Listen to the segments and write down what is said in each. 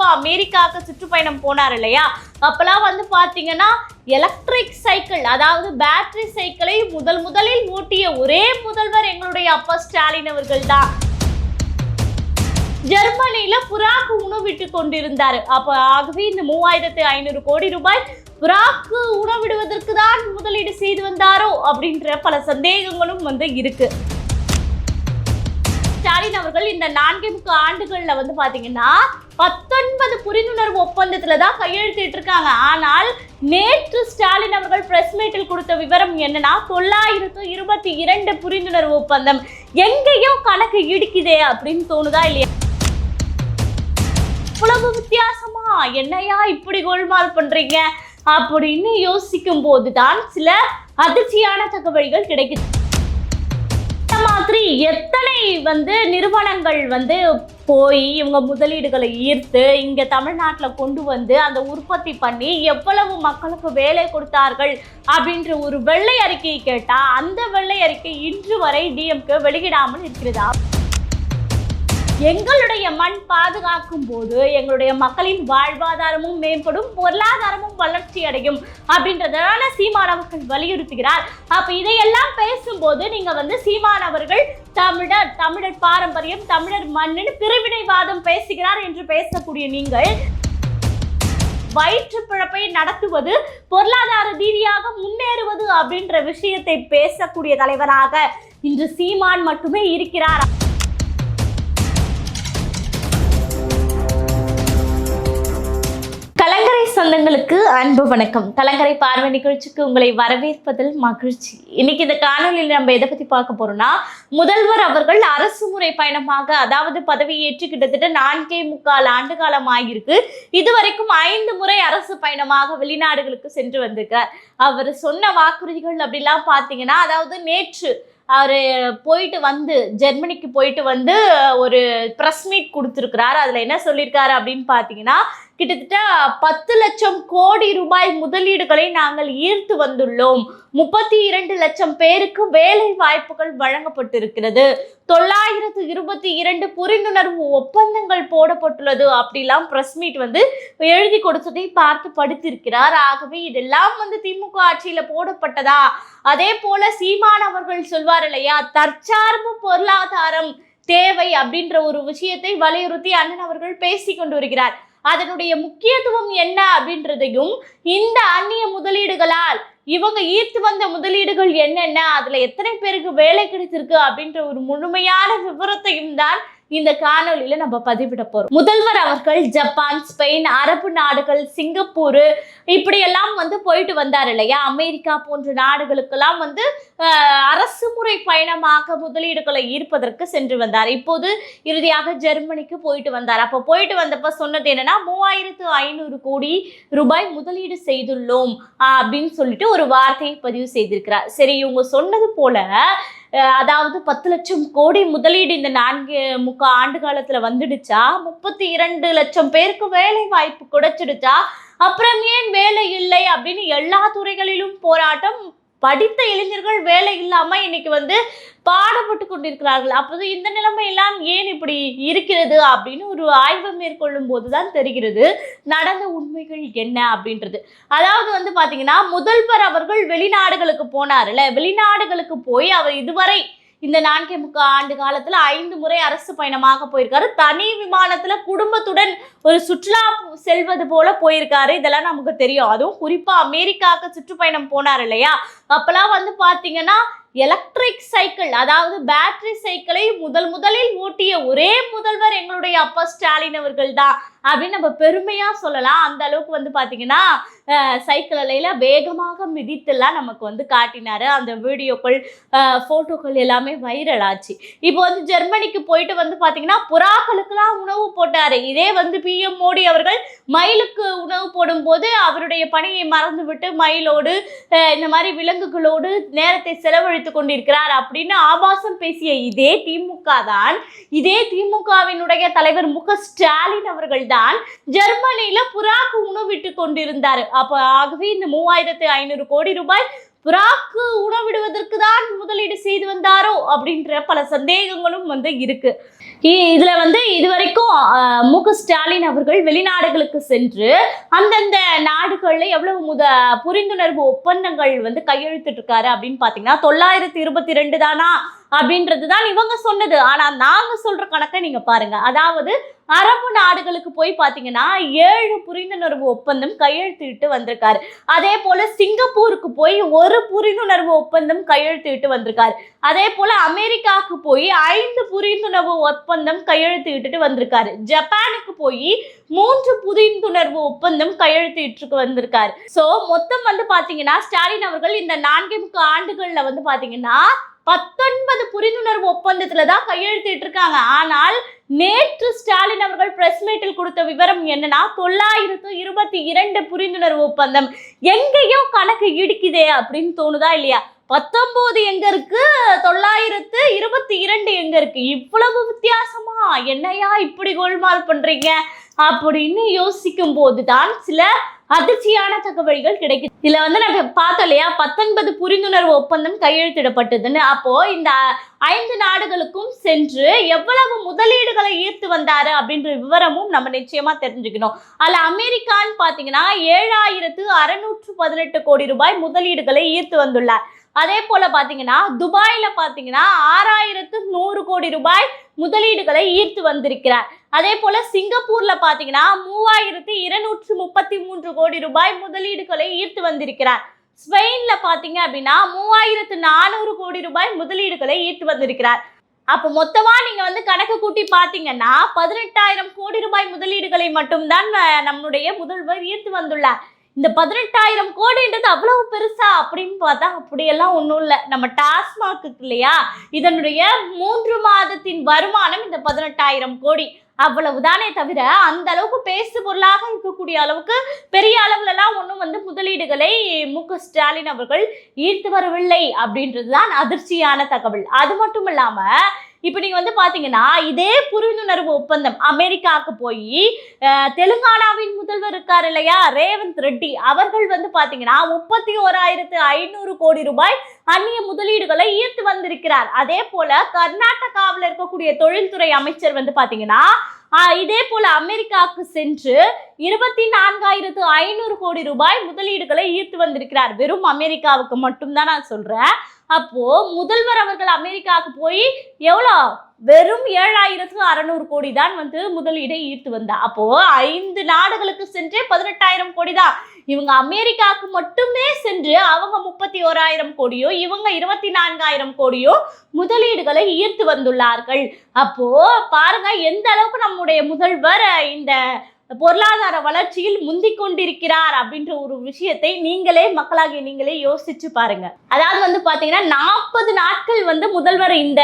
குறிப்பா அமெரிக்காவுக்கு சுற்றுப்பயணம் போனார் இல்லையா, அப்பெல்லாம் வந்து பாத்தீங்கன்னா எலக்ட்ரிக் சைக்கிள், அதாவது பேட்டரி சைக்கிளை முதலில் ஓட்டிய ஒரே முதல்வர் எங்களுடைய அப்பா ஸ்டாலின் அவர்கள் தான். ஜெர்மனியில புறாக்கு உணவிட்டு கொண்டிருந்தார். அப்ப ஆகவே இந்த 3500 கோடி ரூபாய் புறாக்கு உணவிடுவதற்கு தான் முதலீடு செய்து வந்தாரோ அப்படின்ற பல சந்தேகங்களும் வந்து இருக்கு. ஸ்டாலின் அவர்கள் இந்த 4 ஆண்டுகள்ல வந்து பாத்தீங்கன்னா 19 புரிந்துணர்வு ஒப்பந்தத்துல தான் கையெழுத்திட்டு இருக்காங்க. ஆனால் நேற்று ஸ்டாலின் அவர்கள் பிரஸ் மீட்டில் கொடுத்த விவரம் என்னன்னா 922 புரிந்துணர்வு ஒப்பந்தம். எங்கேயோ கணக்கு இடிக்குதே அப்படின்னு தோணுதா இல்லையா? இவ்வளவு வித்தியாசமா, என்னையா இப்படி கோல்மால் பண்றீங்க அப்படின்னு யோசிக்கும் போதுதான் சில அதிர்ச்சியான தகவல்கள் கிடைக்குது. இந்த மாதிரி எத்தனை வந்து நிறுவனங்கள் வந்து போய் இவங்க முதலீடுகளை ஈர்த்து இங்க தமிழ்நாட்டில் கொண்டு வந்து அந்த உற்பத்தி பண்ணி எவ்வளவு மக்களுக்கு வேலை கொடுத்தார்கள் அப்படின்ற ஒரு வெள்ளை அறிக்கையை கேட்டா அந்த வெள்ளை அறிக்கை இன்று வரை டிஎம்கே வெளியிடாமல் இருக்கிறதா? எங்களுடைய மண் பாதுகாக்கும் போது எங்களுடைய மக்களின் வாழ்வாதாரமும் மேம்படும், பொருளாதாரமும் வளர்ச்சி அடையும் அப்படின்றதான சீமான் அவர்கள் வலியுறுத்துகிறார். அப்ப இதையெல்லாம் பேசும்போது நீங்க வந்து சீமான் அவர்கள் தமிழர் பாரம்பரியம், தமிழர் மண்ணின் பிரிவினைவாதம் பேசுகிறார் என்று பேசக்கூடிய நீங்கள் வயிற்று பிழப்பை நடத்துவது, பொருளாதார ரீதியாக முன்னேறுவது அப்படின்ற விஷயத்தை பேசக்கூடிய தலைவராக இன்று சீமான் மட்டுமே இருக்கிறார். கலங்கரை சொந்தங்களுக்கு அன்பு வணக்கம். கலங்கரை பார்வை நிகழ்ச்சிக்கு உங்களை வரவேற்பதில் மகிழ்ச்சி. இன்னைக்கு இந்த காணொலியில் நம்ம எதை பத்தி பார்க்க போறோம்னா, முதல்வர் அவர்கள் அரசு முறை பயணமாக, அதாவது பதவியேற்று கிட்டத்தட்ட 4.25 ஆண்டு காலம் ஆகியிருக்கு. இதுவரைக்கும் 5 முறை அரசு பயணமாக வெளிநாடுகளுக்கு சென்று வந்திருக்கார். அவர் சொன்ன வாக்குறுதிகள் அப்படிலாம் பார்த்தீங்கன்னா, அதாவது நேற்று அவர் போயிட்டு வந்து ஜெர்மனிக்கு போயிட்டு வந்து ஒரு ப்ரெஸ் மீட் கொடுத்துருக்கிறார். அதில் என்ன சொல்லியிருக்காரு அப்படின்னு பார்த்தீங்கன்னா, கிட்டத்தட்ட 10 லட்சம் கோடி ரூபாய் முதலீடுகளை நாங்கள் ஈர்த்து வந்துள்ளோம். 32 லட்சம் பேருக்கு வேலை வாய்ப்புகள் வழங்கப்பட்டிருக்கிறது. 922 புரிந்துணர்வு ஒப்பந்தங்கள் போடப்பட்டுள்ளது. அப்படிலாம் பிரஸ் மீட் வந்து எழுதி கொடுத்ததை பார்த்து படித்திருக்கிறார். ஆகவே இதெல்லாம் வந்து திமுக ஆட்சியில போடப்பட்டதா? அதே போல சீமான் அவர்கள் சொல்வார் இல்லையா, தற்சார்பு பொருளாதாரம் தேவை அப்படின்ற ஒரு விஷயத்தை வலியுறுத்தி அண்ணன் அவர்கள் பேசி கொண்டு வருகிறார். அதனுடைய முக்கியத்துவம் என்ன அப்படின்றதையும், இந்த அந்நிய முதலீடுகளால் இவங்க ஈர்த்து வந்த முதலீடுகள் என்னென்ன, அதுல எத்தனை பேருக்கு வேலை கிடைச்சிருக்கு அப்படின்ற ஒரு முழுமையான விவரத்தையும் தான் இந்த காணொலியில நம்ம பதிவிட போறோம். முதல்வர் அவர்கள் ஜப்பான், ஸ்பெயின், அரபு நாடுகள், சிங்கப்பூர் இப்படியெல்லாம் வந்து போயிட்டு வந்தார் இல்லையா, அமெரிக்கா போன்ற நாடுகளுக்கெல்லாம் வந்து அரசு முறை பயணமாக முதலீடுகளை ஈர்ப்பதற்கு சென்று வந்தார். இப்போது இறுதியாக ஜெர்மனிக்கு போயிட்டு வந்தார். அப்போ போயிட்டு வந்தப்ப சொன்னது என்னன்னா, 3500 கோடி ரூபாய் முதலீடு செய்துள்ளோம் அப்படின்னு சொல்லிட்டு ஒரு வார்த்தையை பதிவு செய்திருக்கிறார். சரி, இவங்க சொன்னது போல அதாவது 10 லட்சம் கோடி முதலீடு இந்த 4.25 ஆண்டு காலத்துல வந்துடுச்சா, 32 லட்சம் பேருக்கு வேலை வாய்ப்பு கிடைச்சிடுச்சா, அப்புறம் ஏன் வேலை இல்லை அப்படின்னு எல்லா துறைகளிலும் போராட்டம், படித்த இளைஞர்கள் வேலை இல்லாம இன்னைக்கு வந்து பாடுபட்டு கொண்டிருக்கிறார்கள். அப்போது இந்த நிலைமை எல்லாம் ஏன் இப்படி இருக்கிறது அப்படின்னு ஒரு ஆய்வு மேற்கொள்ளும் போதுதான் தெரிகிறது நடந்த உண்மைகள் என்ன அப்படின்றது. அதாவது வந்து பாத்தீங்கன்னா, முதல்வர் அவர்கள் வெளிநாடுகளுக்கு போனார்ல, வெளிநாடுகளுக்கு போய் அவர் இதுவரை இந்த 4.25 ஆண்டு காலத்துல 5 முறை அரசு பயணமாக போயிருக்காரு. தனி விமானத்துல குடும்பத்துடன் ஒரு சுற்றுலா செல்வது போல போயிருக்காரு. இதெல்லாம் நமக்கு தெரியும். அதுவும் குறிப்பா அமெரிக்காவுக்கு சுற்றுப்பயணம் போனார் இல்லையா, அப்பெல்லாம் வந்து பாத்தீங்கன்னா எலக்ட்ரிக் சைக்கிள், அதாவது பேட்டரி சைக்கிளை முதலில் ஓட்டிய ஒரே முதல்வர் எங்களுடைய அப்பா ஸ்டாலின் அவர்கள் தான் அப்படின்னு நம்ம பெருமையா சொல்லலாம். அந்த அளவுக்கு வந்து பாத்தீங்கன்னா சைக்கிள் அலையில வேகமாக மிதித்தெல்லாம் நமக்கு வந்து காட்டினாரு. அந்த வீடியோக்கள், போட்டோக்கள் எல்லாமே வைரல் ஆச்சு. இப்போ வந்து ஜெர்மனிக்கு போயிட்டு வந்து பாத்தீங்கன்னா புறாக்களுக்கெல்லாம் உணவு போட்டாரு. இதே வந்து PM மோடி அவர்கள் மயிலுக்கு உணவு போடும் போது அவருடைய பணியை மறந்துவிட்டு மயிலோடு இந்த மாதிரி விலங்குகளோடு நேரத்தை செலவழித்து கொண்டிருக்கிறார் அப்படின்னு ஆபாசம் பேசிய இதே திமுக தான், இதே திமுகவினுடைய தலைவர் மு.க. ஸ்டாலின் அவர்கள் தான் ஜெர்மனியில புறாக்கு உணவிட்டு கொண்டிருந்தார். அப்ப ஆகவே இந்த 3500 கோடி ரூபாய் புறாக்கு உணவிடுவதற்கு தான் முதலீடு செய்து வந்தாரோ அப்படின்ற பல சந்தேகங்களும் வந்து இருக்கு. இதுல வந்து இதுவரைக்கும் மு.க.ஸ்டாலின் அவர்கள் வெளிநாடுகளுக்கு சென்று அந்தந்த நாடுகள்ல எவ்வளவு புரிந்துணர்வு ஒப்பந்தங்கள் வந்து கையெழுத்திட்டு இருக்காரு அப்படின்னு பாத்தீங்கன்னா 922 தானா அப்படின்றதுதான் இவங்க சொன்னது. ஆனா நாங்க சொல்ற கணக்கை நீங்க பாருங்க. அதாவது அரபு நாடுகளுக்கு போய் பாத்தீங்கன்னா 7 புரிந்துணர்வு ஒப்பந்தம் கையெழுத்திட்டு வந்திருக்காரு. அதே போல சிங்கப்பூருக்கு போய் 1 புரிந்துணர்வு ஒப்பந்தம் கையெழுத்திட்டு வந்திருக்காரு. அதே போல அமெரிக்காவுக்கு போய் 5 புரிந்துணர்வு ஒப்பந்தம் கையெழுத்திட்டு வந்திருக்காரு. ஜப்பானுக்கு போய் 3 புரிந்துணர்வு ஒப்பந்தம் கையெழுத்திட்டு வந்திருக்காரு. சோ மொத்தம் வந்து பாத்தீங்கன்னா ஸ்டாலின் அவர்கள் இந்த 4 ஆண்டுகள்ல வந்து பாத்தீங்கன்னா 19 புரிந்துணர்வு ஒப்பந்தத்துல தான் கையெழுத்திட்டு இருக்காங்க. ஆனால் நேற்று ஸ்டாலின் அவர்கள் பிரஸ் மீட்டில் கொடுத்த விவரம் என்னன்னா 922 புரிந்துணர்வு ஒப்பந்தம். எங்கேயோ கணக்கு இடிக்குதே அப்படின்னு தோணுதா இல்லையா? 19 எங்க இருக்கு, 922 எங்க இருக்கு? இவ்வளவு வித்தியாசமா? என்னையா இப்படி கோல்மால் பண்றீங்க அப்படின்னு யோசிக்கும் போதுதான் சில அதிர்ச்சியான தகவல்கள் கிடைக்குது. இதுல வந்து நம்ம பார்த்தோம் இல்லையா, 19 புரிந்துணர்வு ஒப்பந்தம் கையெழுத்திடப்பட்டதுன்னு. அப்போ இந்த 5 நாடுகளுக்கும் சென்று எவ்வளவு முதலீடுகளை ஈர்த்து வந்தாரு அப்படின்ற விவரமும் நம்ம நிச்சயமா தெரிஞ்சுக்கணும். அதுல அமெரிக்கான்னு பாத்தீங்கன்னா 7618 கோடி ரூபாய் முதலீடுகளை ஈர்த்து வந்துள்ளார். அதே போல பாத்தீங்கன்னா துபாயில பாத்தீங்கன்னா 6100 கோடி ரூபாய் முதலீடுகளை ஈர்த்து வந்திருக்கிறார். அதே போல சிங்கப்பூர்ல பாத்தீங்கன்னா 3233 கோடி ரூபாய் முதலீடுகளை ஈர்த்து வந்திருக்கிறார். ஸ்பெயின்ல பாத்தீங்க அப்படின்னா 3400 கோடி ரூபாய் முதலீடுகளை ஈர்த்து வந்திருக்கிறார். அப்ப மொத்தமா நீங்க வந்து கணக்கு கூட்டி பாத்தீங்கன்னா 18,000 கோடி ரூபாய் முதலீடுகளை மட்டும்தான் நம்முடைய முதல்வர் ஈர்த்து வந்துள்ளார். இந்த 18,000 கோடின்றது அவ்வளவு பெருசா அப்படின்னு பார்த்தா அப்படியெல்லாம் ஒன்றும் இல்லை. நம்ம டாஸ்மாக் இல்லையா, இதனுடைய 3 மாதத்தின் வருமானம் இந்த 18,000 கோடி அவ்வளவுதானே தவிர அந்த அளவுக்கு பேசு பொருளாக இருக்கக்கூடிய அளவுக்கு பெரிய அளவுல எல்லாம் ஒன்றும் வந்து முதலீடுகளை மு.க.ஸ்டாலின் அவர்கள் ஈர்த்து வரவில்லை அப்படின்றதுதான் அதிர்ச்சியான தகவல். அது மட்டும் இல்லாம இப்ப நீங்க வந்து பாத்தீங்கன்னா இதே புரிந்துணர்வு ஒப்பந்தம் அமெரிக்காவுக்கு போய் தெலுங்கானாவின் முதல்வர் இருக்காரு இல்லையா ரேவந்த் ரெட்டி, அவர்கள் வந்து பாத்தீங்கன்னா 31,500 கோடி ரூபாய் அந்நிய முதலீடுகளை ஈர்த்து வந்திருக்கிறார். அதே போல கர்நாடகாவில் இருக்கக்கூடிய தொழில்துறை அமைச்சர் வந்து பாத்தீங்கன்னா இதே போல அமெரிக்காவுக்கு சென்று 24,500 கோடி ரூபாய் முதலீடுகளை ஈர்த்து வந்திருக்கிறார். வெறும் அமெரிக்காவுக்கு மட்டும்தான் நான் சொல்றேன். அப்போ முதல்வர் அவர்கள் அமெரிக்காவுக்கு போய் எவ்வளோ வெறும் 7,600 கோடி தான் வந்து முதலீடை ஈர்த்து வந்தா. அப்போ 5 நாடுகளுக்கு சென்றே 18,000 கோடி தான். இவங்க அமெரிக்காவுக்கு மட்டுமே சென்று அவங்க 31,000 கோடியோ இவங்க 24,000 கோடியோ முதலீடுகளை ஈர்த்து வந்துள்ளார்கள். அப்போ பாருங்க எந்த அளவுக்கு நம்முடைய முதல்வர் இந்த பொருளாதார வளர்ச்சியில் முந்திக் கொண்டிருக்கிறார் அப்படின்ற ஒரு விஷயத்தை நீங்களே மக்களாகிய நீங்களே யோசிச்சு பாருங்க. அதாவது வந்து பாத்தீங்கன்னா 40 நாட்கள் வந்து முதல்வர் இந்த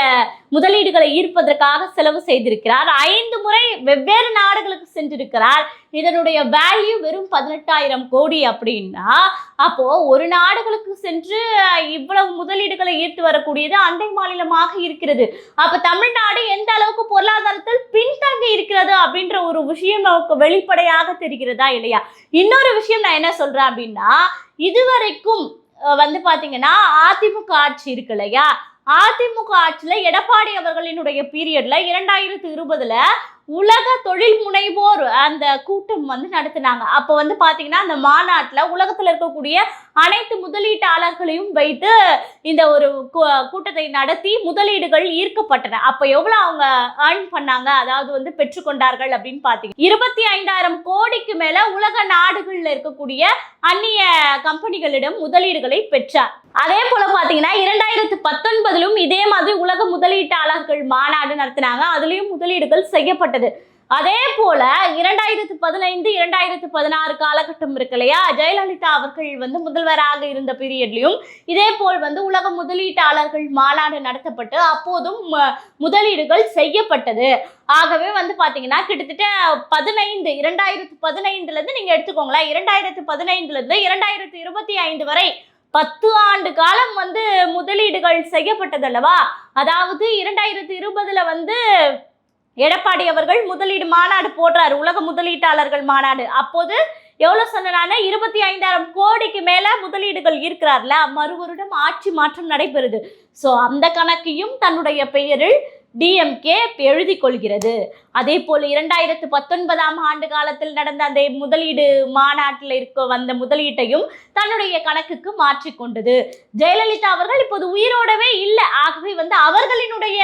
முதலீடுகளை ஈர்ப்பதற்காக செலவு செய்திருக்கிறார். 5 முறை வெவ்வேறு நாடுகளுக்கு சென்றிருக்கிறார். இதனுடைய வேல்யூ வெறும் 18,000 கோடி அப்படின்னா அப்போ ஒரு நாடுகளுக்கு சென்று இவ்வளவு முதலீடுகளை ஈர்த்து வரக்கூடியது அண்டை மாநிலமாக இருக்கிறது. அப்ப தமிழ்நாடு எந்த அளவுக்கு பொருளாதாரத்தில் பின்தங்கி இருக்கிறது அப்படின்ற ஒரு விஷயம் நமக்கு வெளிப்படையாக தெரிகிறதா இல்லையா? இன்னொரு விஷயம் நான் என்ன சொல்றேன் அப்படின்னா, இதுவரைக்கும் வந்து பாத்தீங்கன்னா அதிமுக ஆட்சி இருக்கு இல்லையா, அதிமுக ஆட்சியில எடப்பாடி அவர்களினுடைய பீரியட்ல 2020ல உலக தொழில் முனைவோர் அந்த கூட்டம் வந்து நடத்தினாங்க. அப்போ வந்து பாத்தீங்கன்னா அந்த மாநாட்டில் உலகத்துல இருக்கக்கூடிய அனைத்து முதலீட்டாளர்களையும் வைத்து இந்த ஒரு கூட்டத்தை நடத்தி முதலீடுகள் ஈர்க்கப்பட்டன. அப்ப எவ்வளவு அவங்க ஏர்ன் பண்ணாங்க, அதாவது வந்து பெற்றுக்கொண்டார்கள் அப்படின்னு பாத்தீங்க 25,000 கோடிக்கு மேல உலக நாடுகள்ல இருக்கக்கூடிய அந்நிய கம்பெனிகளிடம் முதலீடுகளை பெற்றார். அதே போல பாத்தீங்கன்னா 2019லும் இதே மாதிரி உலக முதலீட்டாளர்கள் மாநாடு நடத்தினாங்க. அதுலயும் முதலீடுகள் செய்யப்பட்டது. அதே போல 2015 2016 காலகட்டம் இருக்கு இல்லையா, ஜெயலலிதா அவர்கள் வந்து முதல்வராக இருந்த பீரியட்லயும் இதே போல் வந்து உலக முதலீட்டாளர்கள் மாநாடு நடத்தப்பட்டு அப்போதும் முதலீடுகள் செய்யப்பட்டது. ஆகவே வந்து பாத்தீங்கன்னா கிட்டத்தட்ட 2015ல இருந்து நீங்க எடுத்துக்கோங்களேன், 2015ல இருந்து 2025 வரை 10 ஆண்டு காலம் வந்து முதலீடுகள் செய்யப்பட்டது அல்லவா. அதாவது 2020ல வந்து எடப்பாடி அவர்கள் முதலீடு மாநாடு போடுறாரு, உலக முதலீட்டாளர்கள் மாநாடு. அப்போது எவ்வளவு சொன்னான 25,000 கோடிக்கு மேல முதலீடுகள் இருக்கிறார்ல, மறு வருடம் ஆட்சி மாற்றம் நடைபெறுது. சோ அந்த கணக்கையும் தன்னுடைய பெயரில் டிஎம்கே எழுதி கொள்கிறது. அதே போல 2019ஆம் ஆண்டு காலத்தில் நடந்த அந்த முதலீடு மாநாட்டில் வந்த முதலீட்டையும் தன்னுடைய கணக்குக்கு மாற்றிக்கொண்டது. ஜெயலலிதா அவர்கள் இப்போது உயிரோடவே இல்லை. ஆகவே அவர்களினுடைய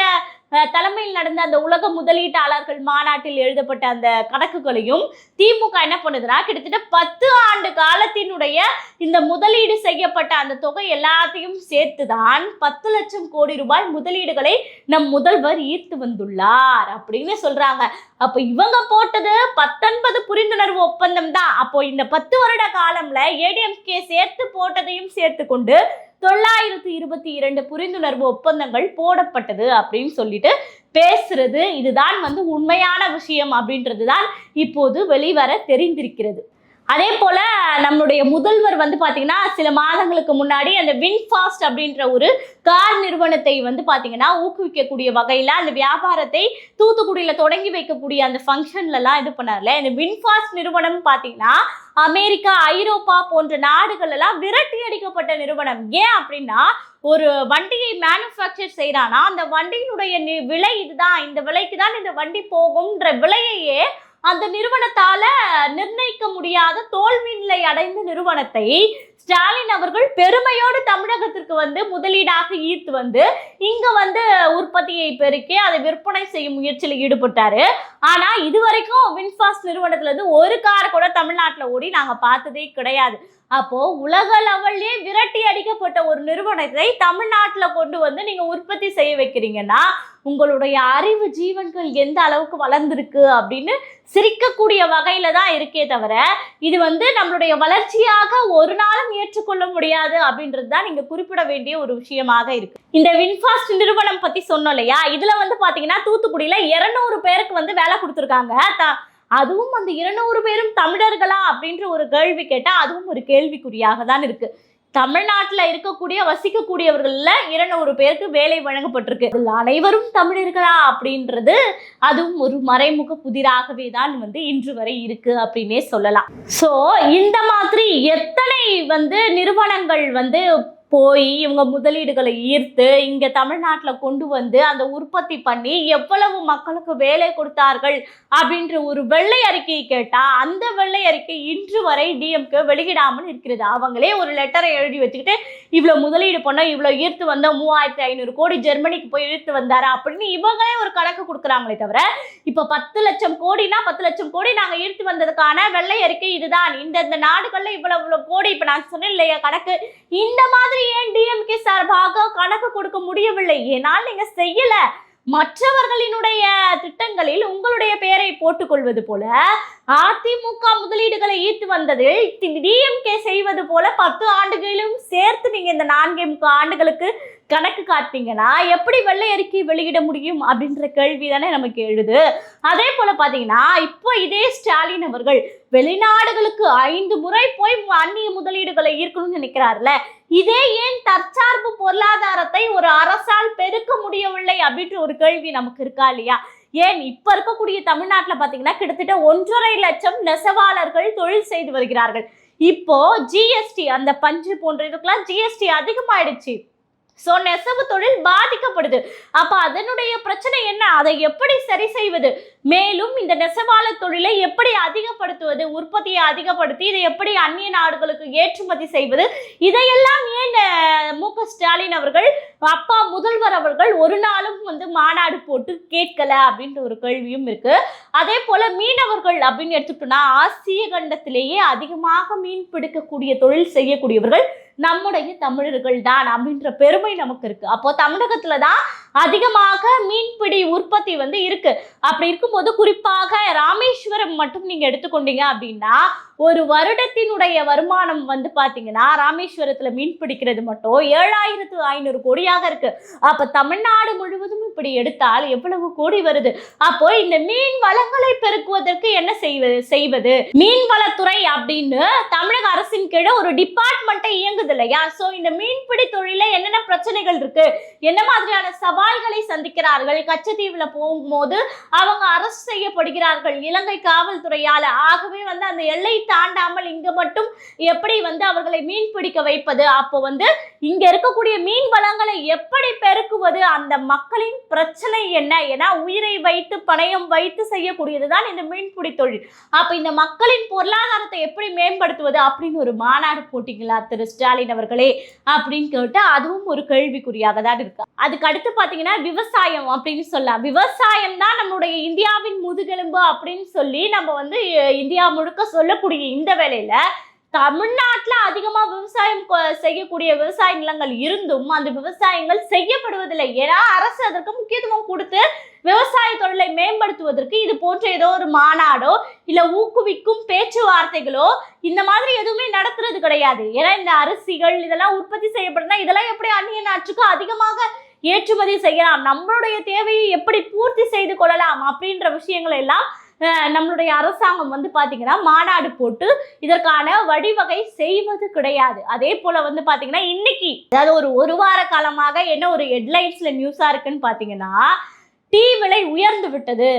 தலைமையில் நடந்த அந்த உலக முதலீட்டாளர்கள் மாநாட்டில் எழுதப்பட்ட அந்த கணக்குகளையும் திமுக என்ன பண்ணுதுன்னா, கிட்டத்தட்ட 10 ஆண்டு காலத்தினுடைய இந்த முதலீடு செய்யப்பட்ட அந்த தொகை எல்லாத்தையும் சேர்த்துதான் 10 லட்சம் கோடி ரூபாய் முதலீடுகளை நம் முதல்வர் ஈர்த்து வந்துள்ளார் அப்படின்னு சொல்றாங்க. அப்ப இவங்க போட்டது 19 புரிந்துணர்வு ஒப்பந்தம் தான். அப்போ இந்த 10 வருட காலம்ல ஏடிஎம்கே சேர்த்து போட்டதையும் சேர்த்து கொண்டு 922 புரிந்துணர்வு ஒப்பந்தங்கள் போடப்பட்டது அப்படின்னு சொல்லிட்டு பேசுறது, இதுதான் உண்மையான விஷயம் அப்படின்றதுதான் இப்போது வெளிவர தெரிந்திருக்கிறது. அதே போல நம்மளுடைய முதல்வர் பாத்தீங்கன்னா சில மாதங்களுக்கு முன்னாடி அந்த வின்ஃபாஸ்ட் அப்படின்ற ஒரு கார் நிறுவனத்தை பாத்தீங்கன்னா ஊக்குவிக்கக்கூடிய வகையில அந்த வியாபாரத்தை தூத்துக்குடியில தொடங்கி வைக்கக்கூடிய அந்த ஃபங்க்ஷன்ல எல்லாம் இது பண்ணார்ல. இந்த வின்ஃபாஸ்ட் நிறுவனம் பாத்தீங்கன்னா அமெரிக்கா, ஐரோப்பா போன்ற நாடுகள் எல்லாம் விரட்டி அடிக்கப்பட்ட நிறுவனம். ஏன் அப்படின்னா, ஒரு வண்டியை மேனுஃபேக்சர் செய்யறானா அந்த வண்டியினுடைய விலை இதுதான், இந்த விலைக்கு தான் இந்த வண்டி போகும்ன்ற விலையையே அந்த நிறுவனத்தால நிர்ணயிக்க முடியாத தோல்வி நிலை அடைந்த நிறுவனத்தை ஸ்டாலின் அவர்கள் பெருமையோடு தமிழகத்திற்கு முதலீடாக ஈர்த்து இங்க உற்பத்தியை பெருக்கி அதை விற்பனை செய்யும் முயற்சியில் ஈடுபட்டாரு. ஆனா இதுவரைக்கும் வின்ஃபாஸ்ட் நிறுவனத்துல இருந்து ஒரு கார் கூட தமிழ்நாட்டுல ஓடி நாங்க பார்த்ததே கிடையாது. அப்போ உலக லெவல்லே விரட்டி அடிக்கப்பட்ட ஒரு நிறுவனத்தை தமிழ்நாட்டுல கொண்டு நீங்க உற்பத்தி செய்ய வைக்கிறீங்கன்னா உங்களுடைய அறிவு ஜீவன்கள் எந்த அளவுக்கு வளர்ந்துருக்கு அப்படின்னு சிரிக்கக்கூடிய வகையில தான் இருக்கே தவிர இது நம்மளுடைய வளர்ச்சியாக ஒரு நாளும் ஏற்றுக்கொள்ள முடியாது அப்படின்றது தான் நீங்க குறிப்பிட வேண்டிய ஒரு விஷயமாக இருக்கு. இந்த வின்ஃபாஸ்ட் நிறுவனம் பத்தி சொன்னோம் இல்லையா, இதுல பாத்தீங்கன்னா தூத்துக்குடியில 200 பேருக்கு வேலை கொடுத்துருக்காங்க. அதுவும் அந்த 200 பேரும் தமிழர்களா அப்படின்ற ஒரு கேள்வி கேட்டா அதுவும் ஒரு கேள்விக்குறியாக தான் இருக்கு. தமிழ்நாட்டுல இருக்கக்கூடிய வசிக்கக்கூடியவர்கள்ல 200 பேருக்கு வேலை வழங்கப்பட்டிருக்கு. அனைவரும் தமிழர்களா அப்படின்றது அதுவும் ஒரு மறைமுக புதிராகவே தான் இன்று வரை இருக்கு அப்படின்னே சொல்லலாம். சோ இந்த மாதிரி எத்தனை நிறுவனங்கள் போய் இவங்க முதலீடுகளை ஈர்த்து இங்க தமிழ்நாட்டுல கொண்டு அந்த உற்பத்தி பண்ணி எவ்வளவு மக்களுக்கு வேலை கொடுத்தார்கள் அப்படின்ற ஒரு வெள்ளை அறிக்கையை கேட்டா அந்த வெள்ளை அறிக்கை இன்று வரை டிஎம்கே வெளியிடாமல் இருக்கிறது. அவங்களே ஒரு லெட்டரை எழுதி வச்சுக்கிட்டு இவ்வளவு முதலீடு பண்ணோம், இவ்வளவு ஈர்த்து வந்தோம், 3500 கோடி ஜெர்மனிக்கு போய் ஈர்த்து வந்தாரு அப்படின்னு இவங்களே ஒரு கணக்கு கொடுக்குறாங்களே தவிர இப்ப 10 லட்சம் கோடினா 10 லட்சம் கோடி நாங்க ஈர்த்து வந்ததுக்கான வெள்ளை அறிக்கை இதுதான், இந்த நாடுகள்ல இவ்வளவு கோடி இப்ப நான் சொன்னேன் இல்லையா கணக்கு, இந்த மாதிரி ஏன் டிஎம்கே சார்பாக கணக்கு கொடுக்க முடியவில்லை? ஏனால் நீங்க செய்யல. மற்றவர்களினுடைய திட்டங்களில் உங்களுடைய பெயரை போட்டுக்கொள்வது போல அதிமுக முதலீடுகளை ஈர்த்து வந்ததில் டிஎம்கே செய்வது போல 10 ஆண்டுகளிலும் சேர்த்து நீங்க இந்த 4.5 ஆண்டுகளுக்கு கணக்கு காட்டிங்கன்னா எப்படி வெள்ளை அறிக்கை வெளியிட முடியும் அப்படின்ற கேள்வி தானே நமக்கு எழுது. அதே போல பாத்தீங்கன்னா இப்போ இதே ஸ்டாலின் அவர்கள் வெளிநாடுகளுக்கு 5 முறை போய் அந்நிய முதலீடுகளை ஈர்க்கணும்னு நினைக்கிறார்ல, இதே ஏன் தற்சார்பு பொருளாதாரத்தை ஒரு அரசால் பெருக்க முடியவில்லை அப்படின்ற ஒரு கேள்வி நமக்கு இருக்கா இல்லையா? ஏன் இப்ப இருக்கக்கூடிய தமிழ்நாட்டுல பாத்தீங்கன்னா கிட்டத்தட்ட 1.5 லட்சம் நெசவாளர்கள் தொழில் செய்து வருகிறார்கள். இப்போ ஜிஎஸ்டி அந்த பஞ்சு போன்ற இதுக்கெல்லாம் ஜிஎஸ்டி அதிகமாயிடுச்சு. சோ நெசவு தொழில் பாதிக்கப்படுது. அப்ப அதனுடைய பிரச்சனை என்ன, அதை எப்படி சரி செய்வது, மேலும் இந்த நெசவாளர் தொழிலை எப்படி அதிகப்படுத்துவது, உற்பத்தியை அதிகப்படுத்தி இதை எப்படி அந்நிய நாடுகளுக்கு ஏற்றுமதி செய்வது, இதையெல்லாம் ஏன் மு.க. ஸ்டாலின் அவர்கள் அப்பா முதல்வர் அவர்கள் ஒரு நாளும் மாநாடு போட்டு கேட்கல அப்படின்ற ஒரு கேள்வியும் இருக்கு. அதே போல மீனவர்கள் அப்படின்னு எடுத்துட்டோம்னா ஆசிய கண்டத்திலேயே அதிகமாக மீன் பிடிக்கக்கூடிய தொழில் செய்யக்கூடியவர்கள் நம்முடைய தமிழர்கள் தான் அப்படின்ற பெருமை நமக்கு இருக்கு. அப்போ தமிழகத்துல தான் அதிகமாக மீன்பிடி உற்பத்தி இருக்கு. அப்படி இருக்கும்போது குறிப்பாக ராமேஸ்வரம் மட்டும் நீங்க எடுத்துக்கொண்டீங்க அப்படின்னா ஒரு வருடத்தினுடைய வருமானம் பாத்தீங்கன்னா ராமேஸ்வரத்துல மீன் பிடிக்கிறது மட்டும் 7500 கோடியாக இருக்கு. அப்ப தமிழ்நாடு முழுவதும் இப்படி எடுத்தால் எவ்வளவு கோடி வருது? அப்போ இந்த மீன் வளங்களை பெருக்குவதற்கு என்ன செய்வது மீன்வளத்துறை அப்படின்னு தமிழக அரசின் கீழே ஒரு டிபார்ட்மெண்ட்டை இயங்குது இல்லையா? சோ இந்த மீன்பிடி தொழில என்னென்ன பிரச்சனைகள் இருக்கு, என்ன மாதிரியான சவால் சவால்களை சந்திக்கிறார்கள். கச்சத்தீவுல போகும்போது அவங்க அரசு செய்யப்படுகிறார்கள் இலங்கை காவல்துறையால. ஆகவே வந்து அந்த எல்லை தாண்டாமல் இங்க மட்டும் எப்படி வந்து அவர்களை மீன் பிடிக்க வைப்பது, அப்போ வந்து இங்க இருக்கக்கூடிய மீன் வளங்களை எப்படி பெருக்குவது, அந்த மக்களின் பிரச்சனை என்ன, ஏன்னா உயிரை வைத்து பணயம் வைத்து செய்யக்கூடியதுதான் இந்த மீன்பிடி தொழில். அப்ப இந்த மக்களின் பொருளாதாரத்தை எப்படி மேம்படுத்துவது அப்படின்னு ஒரு மாநாடு போட்டீங்களா திரு ஸ்டாலின் அவர்களே அப்படின்னு கேட்டு அதுவும் ஒரு கேள்விக்குறியாக தான் இருக்கு. அதுக்கு அடுத்து பாத்தீங்கன்னா விவசாயம் அப்படின்னு சொல்லலாம். விவசாயம் தான் நம்மளுடைய இந்தியாவின் முதுகெலும்பு அப்படின்னு சொல்லி நம்ம வந்து இந்தியா முழுக்க சொல்லக்கூடிய இந்த வேளையில தமிழ்நாட்டுல அதிகமா விவசாயம் செய்யக்கூடிய விவசாய நிலங்கள் இருந்தும் அந்த விவசாயங்கள் செய்யப்படுவதில்லை. ஏன்னா அரசு அதற்கு முக்கியத்துவம் கொடுத்து விவசாய தொழிலை மேம்படுத்துவதற்கு இது போன்ற ஏதோ ஒரு மாநாடோ இல்ல ஊக்குவிக்கும் பேச்சுவார்த்தைகளோ இந்த மாதிரி எதுவுமே நடத்துறது கிடையாது. ஏன்னா இந்த அரிசிகள் இதெல்லாம் உற்பத்தி செய்யப்படுதுன்னா இதெல்லாம் எப்படி அந்நிய நாட்டுக்கு அதிகமாக ஏற்றுமதி செய்யலாம், நம்மளுடைய தேவையை எப்படி பூர்த்தி செய்து கொள்ளலாம் அப்படின்ற விஷயங்கள் எல்லாம் நம்மளுடைய அரசாங்கம் வந்து பாத்தீங்கன்னா மாநாடு போட்டு இதற்கான வழிவகை செய்வது கிடையாது. அதே போல வந்து பாத்தீங்கன்னா இன்னைக்கு அதாவது ஒரு வார காலமாக என்ன ஒரு ஹெட்லைன்ஸ்ல நியூஸா இருக்குன்னு பாத்தீங்கன்னா டீ விலை உயர்ந்து விட்டது.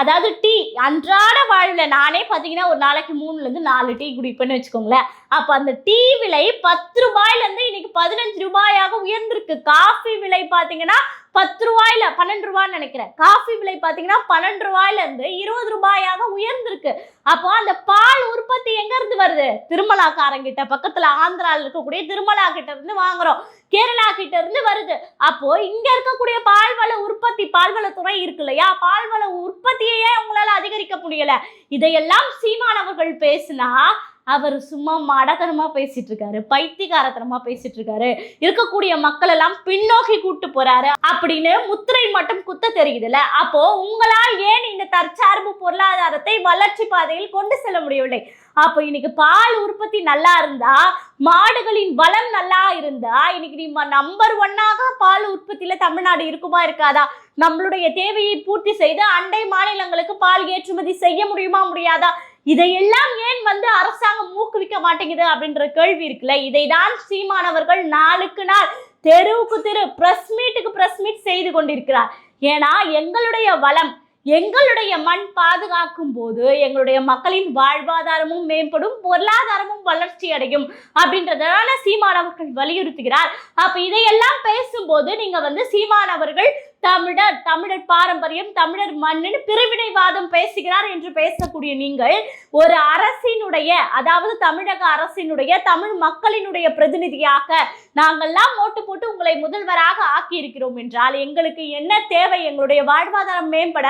அதாவது டீ அன்றாட வாழ்வுல நானே பாத்தீங்கன்னா ஒரு நாளைக்கு 3 to 4 டீ குடிப்பேன்னு வச்சுக்கோங்களேன். அப்ப அந்த டீ விலை 10 ரூபாயில இருந்து இன்னைக்கு 15 ரூபாயாக உயர்ந்திருக்கு. காஃபி விலை பாத்தீங்கன்னா 10 ரூபாயில 12 ரூபான்னு நினைக்கிறேன். காஃபி விலை பாத்தீங்கன்னா 12 ரூபாயில இருந்து 20 ரூபாயாக உயர்ந்திருக்கு. அப்போ அந்த பால் உற்பத்தி எங்க இருந்து வருது? திருமலாக்காரங்கிட்ட, பக்கத்துல ஆந்திரால இருக்கக்கூடிய திருமலா கிட்ட இருந்து வாங்குறோம், கேரளா கிட்ட இருந்து வருது. அப்போ இங்க இருக்கக்கூடிய பால்வள உற்பத்தி, பால்வளத்துறை இருக்கு இல்லையா, பால்வள உற்பத்தியே உங்களால அதிகரிக்க முடியல. இதையெல்லாம் சீமான் அவர்கள் பேசினா அவர் சும்மா மடத்தனமா பேசிட்டு இருக்காரு, பைத்தியகாரத்தனமா பேசிட்டு இருக்காரு, இருக்கக்கூடிய மக்கள் எல்லாம் பின்னோக்கி கூட்டு போறாரு அப்படின்னு முத்திரை மட்டும் குத்த தெரியுதுல்ல. அப்போ உங்களால் ஏன் இந்த தற்சார்பு பொருளாதாரத்தை வளர்ச்சி பாதையில் கொண்டு செல்ல முடியவில்லை? அப்போ இன்னைக்கு பால் உற்பத்தி நல்லா இருந்தா, மாடுகளின் வளம் நல்லா இருந்தா இன்னைக்கு நீ நம்பர் 1 பால் உற்பத்தியில தமிழ்நாடு இருக்குமா இருக்காதா? நம்மளுடைய தேவையை பூர்த்தி செய்து அண்டை மாநிலங்களுக்கு பால் ஏற்றுமதி செய்ய முடியுமா முடியாதா? இதையெல்லாம் ஏன் வந்து அரசாங்கம் ஊக்குவிக்க மாட்டேங்குது அப்படின்ற கேள்வி இருக்குல்ல. இதைதான் சீமானவர்கள் நாளுக்கு நாள் தெருவுக்கு தெரு பிரஸ் மீட் செய்து கொண்டிருக்கிறார். ஏன்னா எங்களுடைய வளம், எங்களுடைய மண் பாதுகாக்கும் போது எங்களுடைய மக்களின் வாழ்வாதாரமும் மேம்படும், பொருளாதாரமும் வளர்ச்சி அடையும் அப்படின்றதான சீமான் அவர்கள் வலியுறுத்துகிறார். அப்ப இதையெல்லாம் பேசும்போது நீங்க வந்து சீமான் அவர்கள் தமிழர் பாரம்பரியம், தமிழர் மண்ணின் பிரிவினைவாதம் பேசுகிறார் என்று பேசக்கூடிய நீங்கள் ஒரு அரசினுடைய, அதாவது தமிழக அரசினுடைய, தமிழ் மக்களினுடைய பிரதிநிதியாக நாங்கள்லாம் ஓட்டு போட்டு உங்களை முதல்வராக ஆக்கி இருக்கிறோம் என்றால் எங்களுக்கு என்ன தேவை? எங்களுடைய வாழ்வாதாரம் மேம்பட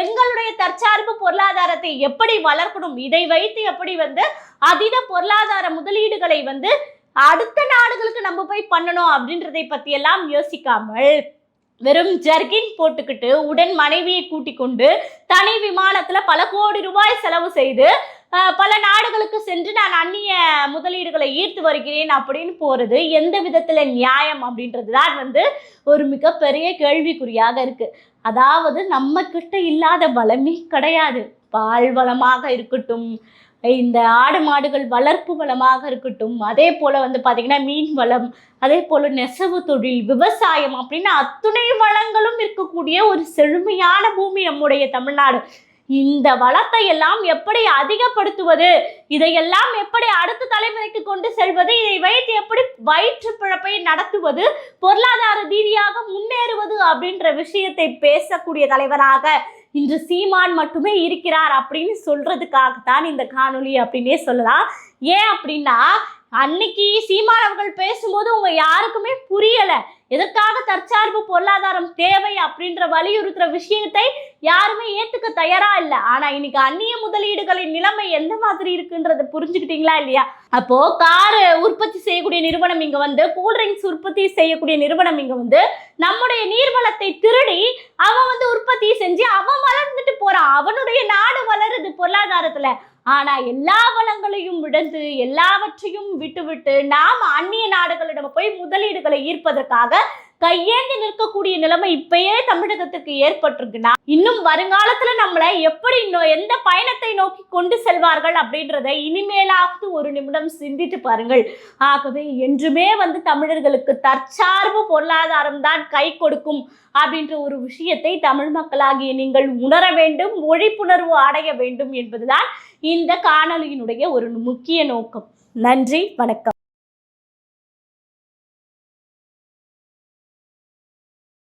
எங்களுடைய தற்சார்பு பொருளாதாரத்தை எப்படி வளர்க்கணும், இதை வைத்து எப்படி வந்து அதீத பொருளாதார முதலீடுகளை வந்து அடுத்த நாடுகளுக்கு நம்ம போய் பண்ணணும் அப்படின்றதை பத்தி எல்லாம் யோசிக்காமல் வெறும் ஜர்கின் போட்டுக்கிட்டு உடன் மனைவியை கூட்டிக் கொண்டு தனி விமானத்துல பல கோடி ரூபாய் செலவு செய்து பல நாடுகளுக்கு சென்று நான் அந்நிய முதலீடுகளை ஈர்த்து வருகிறேன் அப்படின்னு போறது எந்த விதத்துல நியாயம் அப்படின்றது தான் வந்து ஒரு மிகப்பெரிய கேள்விக்குறியாக இருக்கு. அதாவது நம்ம கிட்ட இல்லாத வளமே கிடையாது. பால் வளமாக இருக்கட்டும், இந்த ஆடு மாடுகள் வளர்ப்பு வளமாக இருக்கட்டும், அதே போல வந்து பாத்தீங்கன்னா மீன் வளம், அதே போல நெசவு தொழில், விவசாயம் அப்படின்னு அத்துணை வளங்களும் இருக்கக்கூடிய ஒரு செழுமையான பூமி நம்முடைய தமிழ்நாடு. இந்த வளத்தை எல்லாம் எப்படி அதிகப்படுத்துவது, இதையெல்லாம் எப்படி அடுத்த தலைமுறைக்கு கொண்டு செல்வது, இதை வைத்து எப்படி வயிற்று பிழப்பை நடத்துவது, பொருளாதார ரீதியாக முன்னேறுவது அப்படின்ற விஷயத்தை பேசக்கூடிய தலைவராக இன்று சீமான் மட்டுமே இருக்கிறார் அப்படின்னு சொல்றதுக்காகத்தான் இந்த காணொளி அப்படின்னே சொல்லலாம். ஏன் அப்படின்னா அன்னைக்கு சீமான் அவர்கள் பேசும்போது உங்க யாருக்குமே புரியல எதற்காக தற்சார்பு பொருளாதாரம் தேவை அப்படின்ற வலியுறுத்துற விஷயத்தை யாருமே ஏத்துக்க தயாரா இல்லை. ஆனா இன்னைக்கு அந்நிய முதலீடுகளின் நிலைமை எந்த மாதிரி இருக்குன்றத புரிஞ்சுக்கிட்டீங்களா இல்லையா? அப்போ கார் உற்பத்தி செய்யக்கூடிய நிறுவனம் இங்க வந்து, கூல்ட்ரிங்க்ஸ் உற்பத்தி செய்யக்கூடிய நிறுவனம் இங்க வந்து நம்முடைய நீர்வளத்தை திருடி அவன் வந்து உற்பத்தி செஞ்சு அவன் வளர்ந்துட்டு போறான். அவனுடைய நாடு வளருது பொருளாதாரத்துல. ஆனா எல்லா வளங்களையும் விடந்து எல்லாவற்றையும் விட்டு நாம் அந்நிய நாடுகளிடம் போய் முதலீடுகளை ஈர்ப்பதற்காக கையேந்தி நிற்கக்கூடிய நிலைமை இப்பயே தமிழகத்துக்கு ஏற்பட்டிருக்குன்னா இன்னும் வருங்காலத்துல நம்மளை எப்படி எந்த பயணத்தை நோக்கி கொண்டு செல்வார்கள் அப்படின்றத இனிமேலாவது ஒரு நிமிடம் சிந்தித்து பாருங்கள். ஆகவே என்றுமே தமிழர்களுக்கு தற்சார்பு பொருளாதாரம் தான் கை கொடுக்கும் அப்படின்ற ஒரு விஷயத்தை தமிழ் மக்களாகிய நீங்கள் உணர வேண்டும், விழிப்புணர்வு அடைய வேண்டும் என்பதுதான் இந்த காணொலியினுடைய ஒரு முக்கிய நோக்கம். நன்றி, வணக்கம்.